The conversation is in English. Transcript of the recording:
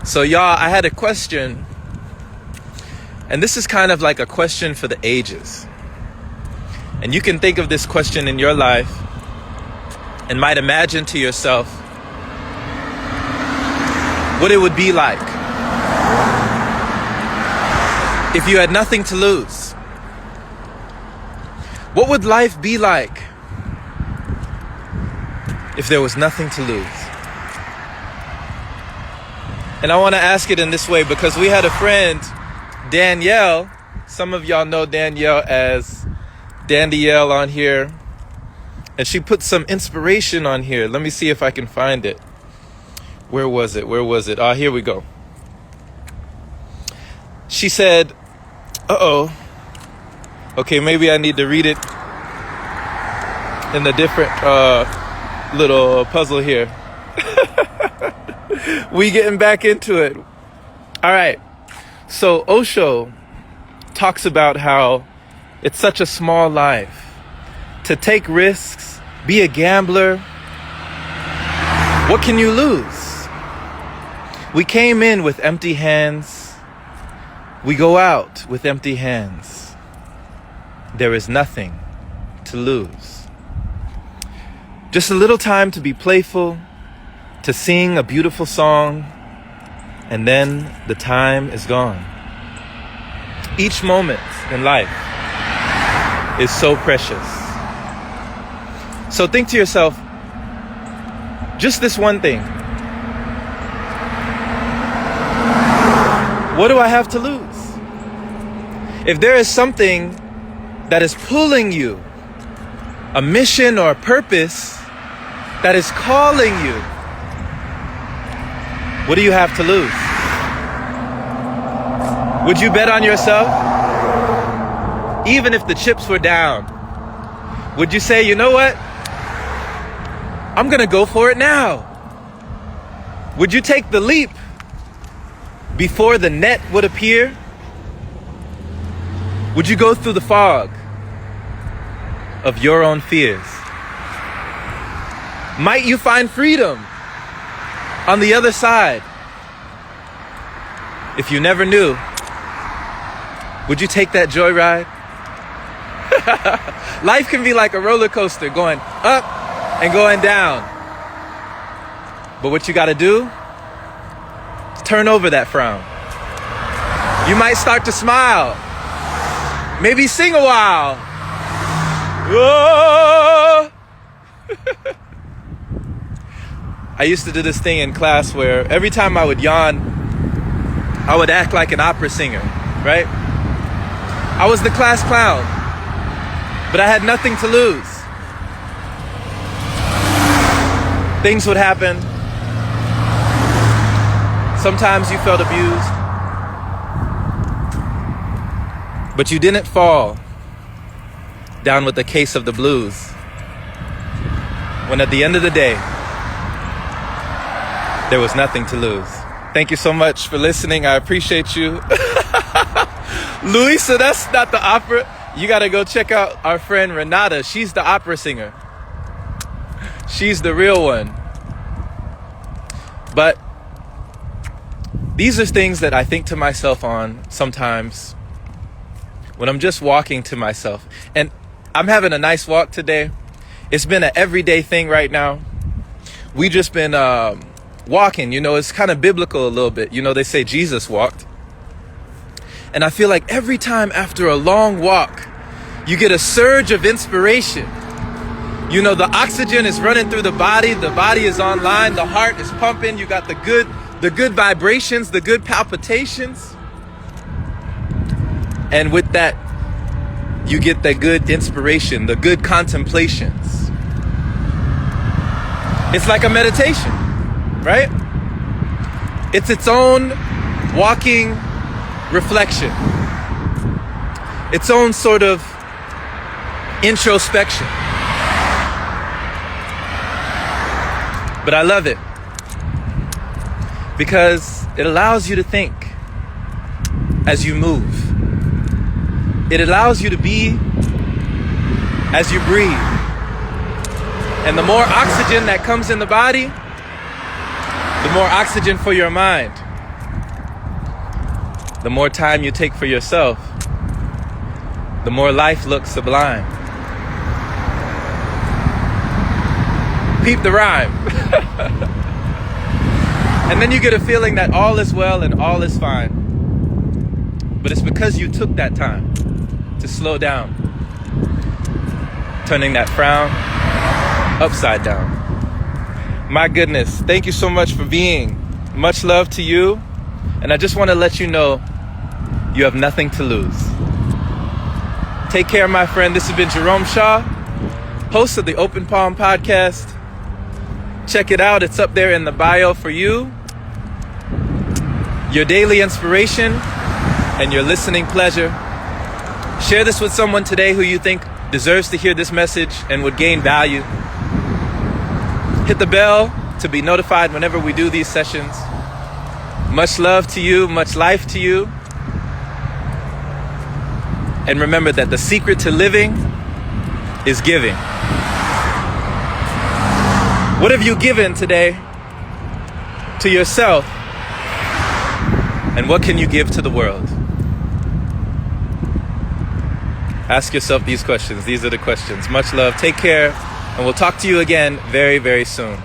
So y'all, I had a question, and this is kind of like a question for the ages. And you can think of this question in your life and might imagine to yourself what it would be like if you had nothing to lose. What would life be like if there was nothing to lose? And I want to ask it in this way because we had a friend, Danielle. Some of y'all know Danielle as Dandielle on here. And she put some inspiration on here. Let me see if I can find it. Where was it? Ah, here we go. She said, okay, maybe I need to read it in a different little puzzle here. We getting back into it. All right. So Osho talks about how it's such a small life to take risks, be a gambler. What can you lose? We came in with empty hands. We go out with empty hands. There is nothing to lose. Just a little time to be playful, to sing a beautiful song, and then the time is gone. Each moment in life is so precious. So think to yourself, just this one thing. What do I have to lose? If there is something that is pulling you, a mission or a purpose that is calling you, what do you have to lose? Would you bet on yourself? Even if the chips were down, would you say, you know what? I'm gonna go for it now. Would you take the leap before the net would appear? Would you go through the fog of your own fears? Might you find freedom on the other side? If you never knew, would you take that joyride? Life can be like a roller coaster, going up and going down. But what you gotta do is turn over that frown. You might start to smile. Maybe sing a while. Whoa! I used to do this thing in class where every time I would yawn, I would act like an opera singer, right? I was the class clown, but I had nothing to lose. Things would happen. Sometimes you felt abused, but you didn't fall down with a case of the blues. When at the end of the day, there was nothing to lose. Thank you so much for listening. I appreciate you. Luisa, that's not the opera. You got to go check out our friend Renata. She's the opera singer. She's the real one. But these are things that I think to myself on sometimes when I'm just walking to myself. And I'm having a nice walk today. It's been an everyday thing right now. We just been walking, you know, it's kind of biblical a little bit. You know, they say Jesus walked. And I feel like every time after a long walk, you get a surge of inspiration. You know, the oxygen is running through the body is online, the heart is pumping, you got the good vibrations, the good palpitations. And with that, you get that good inspiration, the good contemplations. It's like a meditation, right? It's its own walking reflection, its own sort of introspection. But I love it because it allows you to think as you move. It allows you to be as you breathe. And the more oxygen that comes in the body, the more oxygen for your mind. the more time you take for yourself, the more life looks sublime. Peep the rhyme. And then you get a feeling that all is well and all is fine. But it's because you took that time to slow down, turning that frown upside down. My goodness, thank you so much for being. Much love to you. And I just want to let you know you have nothing to lose. Take care, my friend. This has been Jerome Shaw, host of the Open Palm Podcast. Check it out. It's up there in the bio for you. Your daily inspiration and your listening pleasure. Share this with someone today who you think deserves to hear this message and would gain value. Hit the bell to be notified whenever we do these sessions. Much love to you, much life to you. And remember that the secret to living is giving. What have you given today to yourself? And what can you give to the world? Ask yourself these questions. These are the questions. Much love. Take care. And we'll talk to you again very, very soon.